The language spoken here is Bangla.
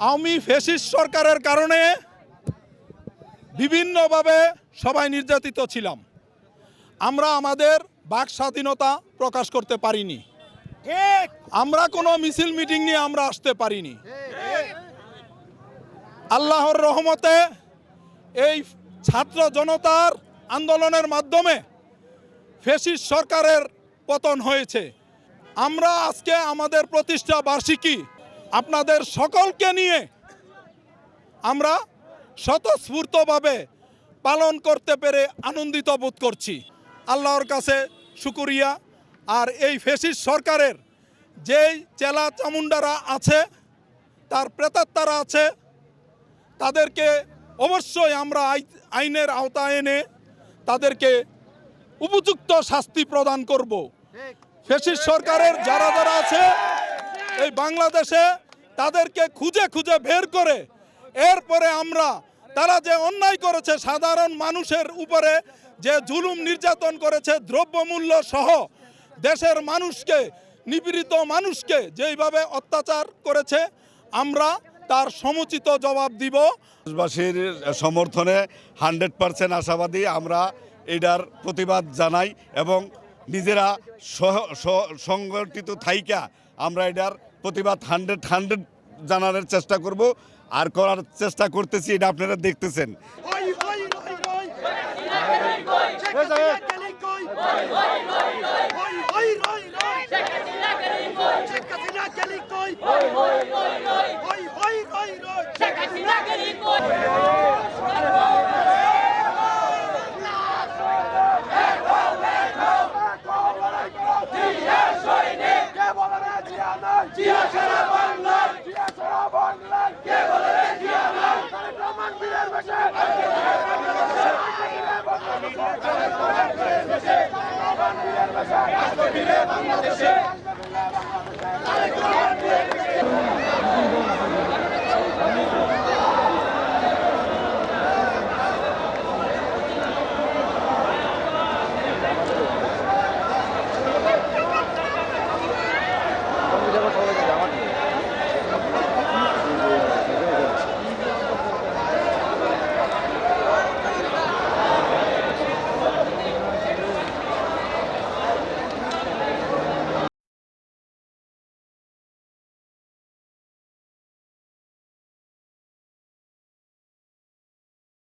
আওয়ামী ফ্যাসিস্ট সরকারের কারণে বিভিন্নভাবে সবাই নির্যাতিত ছিলাম। আমরা আমাদের বাক স্বাধীনতা প্রকাশ করতে পারিনি। আমরা কোনো মিছিল মিটিং নিয়ে আমরা আসতে পারিনি। আল্লাহর রহমতে এই ছাত্র জনতার আন্দোলনের মাধ্যমে ফ্যাসিস্ট সরকারের পতন হয়েছে। আমরা আজকে আমাদের প্রতিষ্ঠা বার্ষিকী আপনাদের সকলকে নিয়ে আমরা স্বতঃস্ফূর্তভাবে পালন করতে পেরে আনন্দিত বোধ করছি। আল্লাহর কাছে শুকরিয়া। আর এই ফ্যাসিস্ট সরকারের যেই চেলা চামুন্ডারা আছে, তার প্রেতাত্মারা আছে, তাদেরকে অবশ্যই আমরা আইনের আওতায় এনে তাদেরকে উপযুক্ত শাস্তি প্রদান করব। ফ্যাসিস্ট সরকারের যারা যারা আছে এই বাংলাদেশে, তাদেরকে খুঁজে খুঁজে বের করে এরপরে আমরা তারা যে অন্যায় করেছে, সাধারণ মানুষের উপরে যে জুলুম নির্যাতন করেছে, দ্রব্যমূল্য সহ দেশের মানুষকে, নিপীড়িত মানুষকে যেইভাবে অত্যাচার করেছে, আমরা তার সমুচিত জবাব দিব। দেশবাসীর সমর্থনে 100% আশাবাদী। আমরা এটার প্রতিবাদ জানাই এবং নিজেরা সংগঠিত থাইকা আমরা এটার প্রতিবাদ 100 জানানোর চেষ্টা করব আর করার চেষ্টা করতেছি। এটা আপনারা দেখতেছেন। বাংলাদেশে